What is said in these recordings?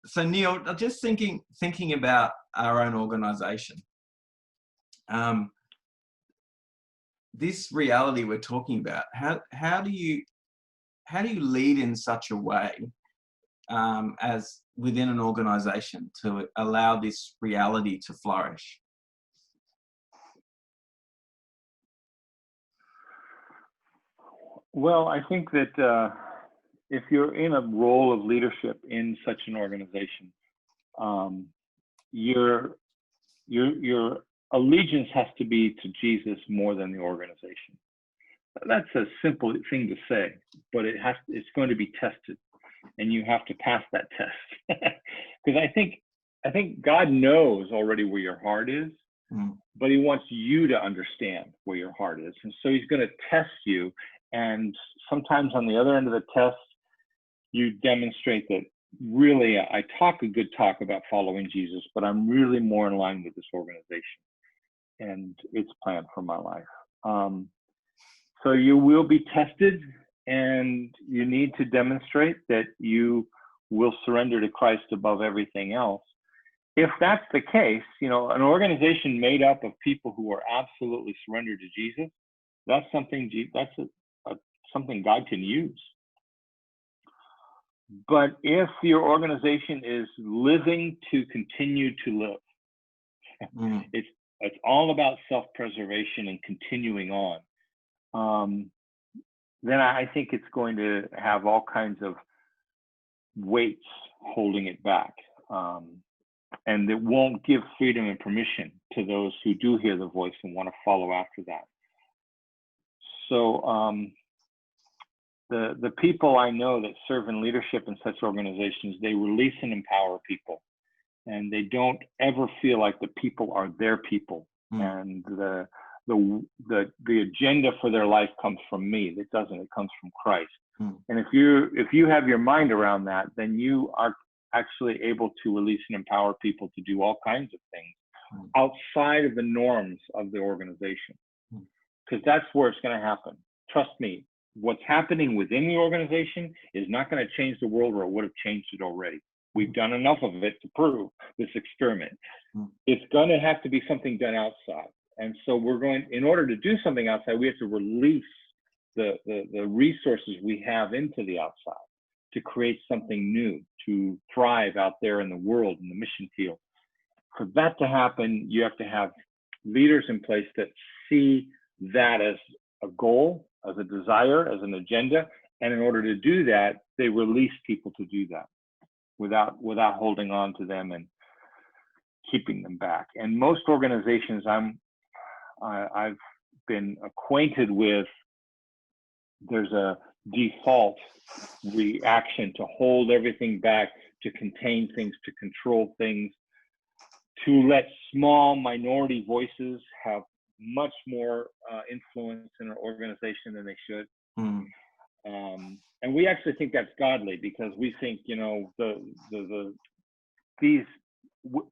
So Neil, just thinking about our own organisation. This reality we're talking about. How do you lead in such a way as within an organisation to allow this reality to flourish? Well, I think that if you're in a role of leadership in such an organization, your allegiance has to be to Jesus more than the organization. That's a simple thing to say, but it's going to be tested, and you have to pass that test. Because I think God knows already where your heart is, but he wants you to understand where your heart is. And so he's going to test you. And sometimes on the other end of the test, you demonstrate that really I talk a good talk about following Jesus, but I'm really more in line with this organization and its plan for my life. So you will be tested, and you need to demonstrate that you will surrender to Christ above everything else. If that's the case, an organization made up of people who are absolutely surrendered to Jesus, that's something something God can use. But if your organization is living to continue to live, it's all about self-preservation and continuing on, then I think it's going to have all kinds of weights holding it back. And it won't give freedom and permission to those who do hear the voice and want to follow after that. So the people I know that serve in leadership in such organizations, they release and empower people, and they don't ever feel like the people are their people, and the agenda for their life comes from me. It doesn't. It comes from Christ. And if you have your mind around that, then you are actually able to release and empower people to do all kinds of things outside of the norms of the organization, because that's where it's going to happen. Trust me. What's happening within the organization is not going to change the world, or it would have changed it already. We've done enough of it to prove this experiment. It's going to have to be something done outside. And so in order to do something outside, we have to release the resources we have into the outside to create something new, to thrive out there in the world, in the mission field. For that to happen, you have to have leaders in place that see that as a goal, as a desire, as an agenda, and in order to do that, they release people to do that without holding on to them and keeping them back. And most organizations I've been acquainted with, there's a default reaction to hold everything back, to contain things, to control things, to let small minority voices have much more influence in an organization than they should. And we actually think that's godly, because we think,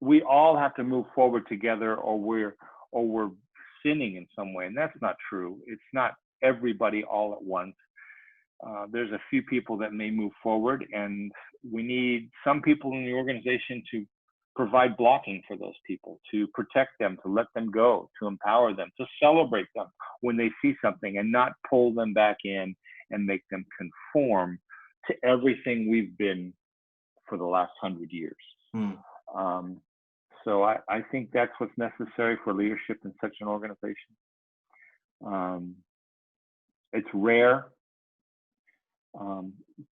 we all have to move forward together, or we're sinning in some way. And that's not true. It's not everybody all at once. There's a few people that may move forward, and we need some people in the organization to provide blocking for those people, to protect them, to let them go, to empower them, to celebrate them when they see something, and not pull them back in and make them conform to everything we've been for the last 100 years. So I think that's what's necessary for leadership in such an organization. It's rare.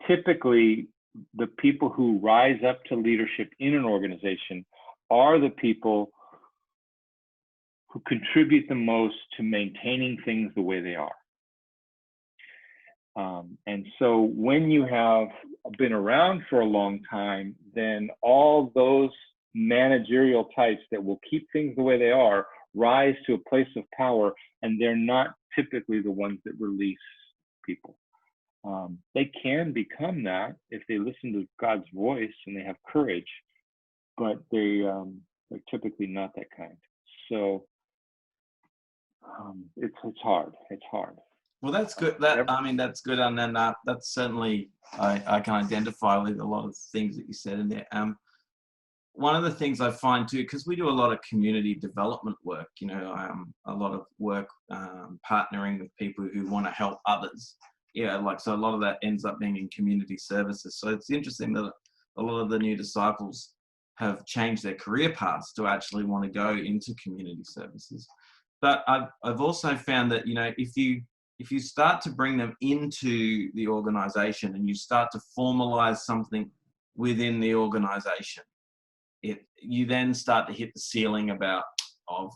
Typically, the people who rise up to leadership in an organization are the people who contribute the most to maintaining things the way they are. And so when you have been around for a long time, then all those managerial types that will keep things the way they are rise to a place of power, and they're not typically the ones that release people. They can become that if they listen to God's voice and they have courage, but they're typically not that kind. So it's hard. It's hard. Well, that's good. That's good, and then that's certainly I can identify with a lot of things that you said in there. one of the things I find too, because we do a lot of community development work, a lot of work partnering with people who want to help others. Yeah, so a lot of that ends up being in community services. So it's interesting that a lot of the new disciples have changed their career paths to actually want to go into community services. But I've also found that, if you start to bring them into the organization and you start to formalize something within the organization, you then start to hit the ceiling of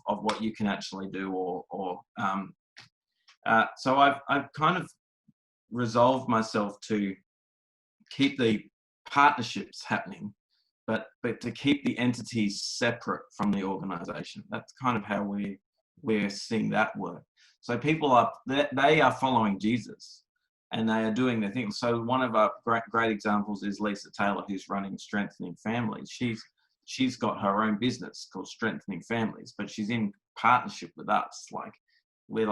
what you can actually do, so I've kind of resolved myself to keep the partnerships happening, but to keep the entities separate from the organization. That's kind of how we're seeing that work. So people they are following Jesus and they are doing their thing. So one of our great examples is Lisa Taylor, who's running Strengthening Families. She's got her own business called Strengthening Families, but she's in partnership with us. We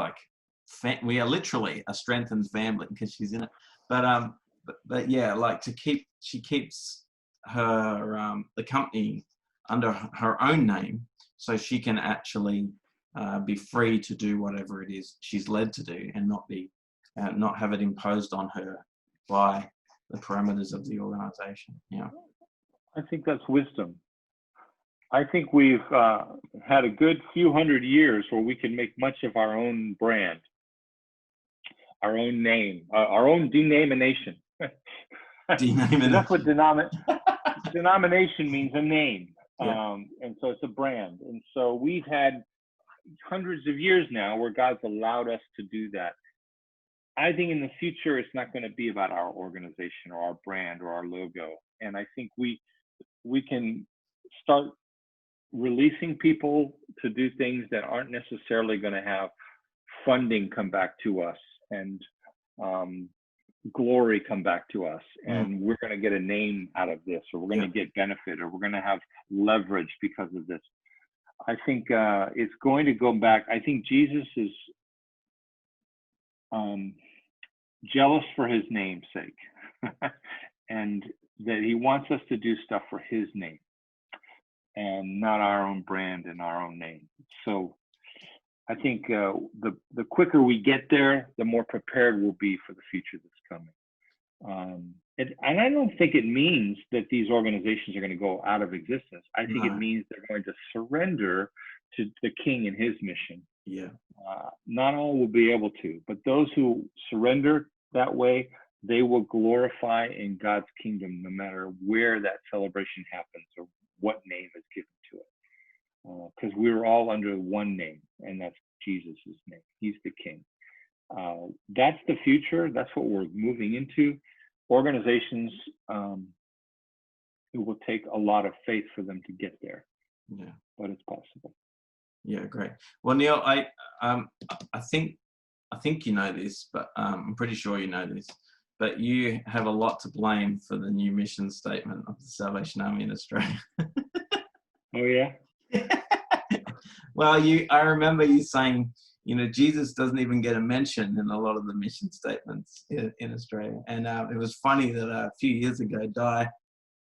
are literally a strengthened family because she's in it. But yeah, she keeps her the company under her own name, so she can actually be free to do whatever it is she's led to do, and not have it imposed on her by the parameters of the organization. Yeah, I think that's wisdom. I think we've had a good few hundred years where we can make much of our own brand, our own name, our own denomination. That's what denomination means, a name. Yeah. And so it's a brand. And so we've had hundreds of years now where God's allowed us to do that. I think in the future, it's not going to be about our organization or our brand or our logo. And I think we can start releasing people to do things that aren't necessarily going to have funding come back to us and glory come back to us, and we're going to get a name out of this, or we're going to get benefit, or we're going to have leverage because of this. I think it's going to go back. I think Jesus is jealous for his name's sake, and that he wants us to do stuff for his name and not our own brand and our own name. So I think the quicker we get there, the more prepared we'll be for the future that's coming. And I don't think it means that these organizations are going to go out of existence. I think it means they're going to surrender to the King and his mission. Yeah. Not all will be able to, but those who surrender that way, they will glorify in God's kingdom, no matter where that celebration happens or what name is given to it. Because we're all under one name, and that's Jesus's name. He's the King. That's the future. That's what we're moving into. Organizations, it will take a lot of faith for them to get there. Yeah, but it's possible. Yeah, great. Well, Neil, I think you know this, but I'm pretty sure you know this. But you have a lot to blame for the new mission statement of the Salvation Army in Australia. Oh yeah. Well, I remember you saying, Jesus doesn't even get a mention in a lot of the mission statements in Australia. And it was funny that a few years ago, Di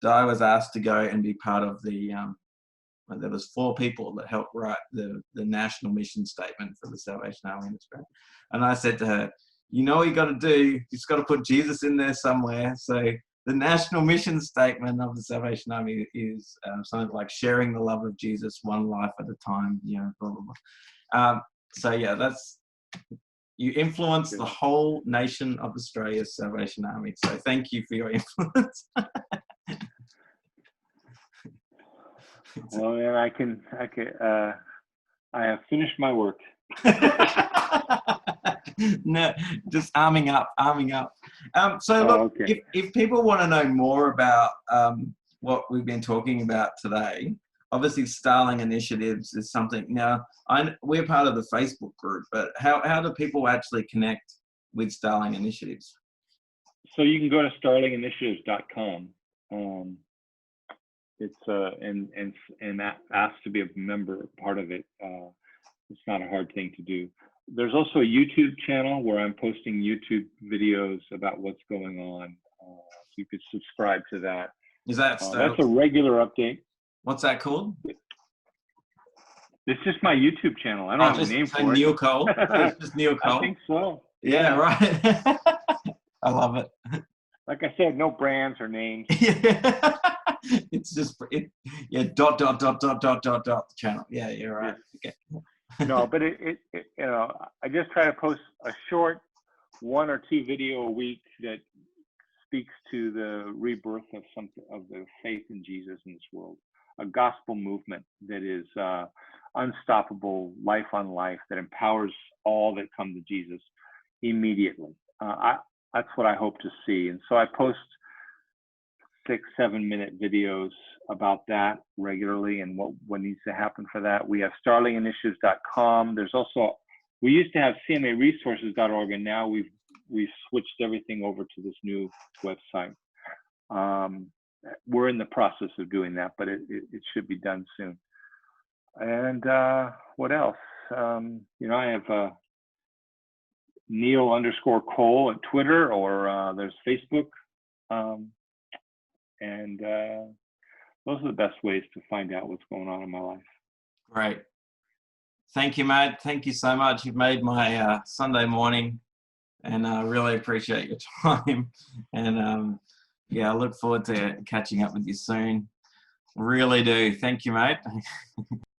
was asked to go and be part of the, there was 4 people that helped write the national mission statement for the Salvation Army in Australia. And I said to her, what you got to do, you just got to put Jesus in there somewhere. So the national mission statement of the Salvation Army is something like sharing the love of Jesus one life at a time, blah, blah, blah. So yeah, you influence the whole nation of Australia's Salvation Army. So thank you for your influence. Well, man, I have finished my work. No, just arming up. So look, okay. if people want to know more about what we've been talking about today, obviously Starling Initiatives is something. Now, we're part of the Facebook group, but how do people actually connect with Starling Initiatives? So you can go to starlinginitiatives.com. It's and ask to be a member, part of it. It's not a hard thing to do. There's also a YouTube channel where I'm posting YouTube videos about what's going on. So you could subscribe to that. Is that that's a regular update. What's that called? It's just my YouTube channel. I don't have a name for Neil it. Cole. It's just Neil Cole. I think so. Yeah, right. I love it. Like I said, no brands or names. Yeah. It's just yeah. .. channel. Yeah, you're right. Yes. Okay. No, but I just try to post a short 1 or 2 video a week that speaks to the rebirth of the faith in Jesus in this world, a gospel movement that is unstoppable, life on life, that empowers all that come to Jesus immediately. That's what I hope to see. And so I post 6-7 minute videos about that regularly and what needs to happen for that. We have starlinginitiatives.com. There's also, we used to have cmaresources.org, and now we've switched everything over to this new website. We're in the process of doing that, but it should be done soon. And what else? I have Neil_Cole at Twitter, or there's Facebook. And those are the best ways to find out what's going on in my life. Great. Thank you, mate. Thank you so much. You've made my Sunday morning, and I really appreciate your time. And yeah, I look forward to catching up with you soon. Really do. Thank you, mate.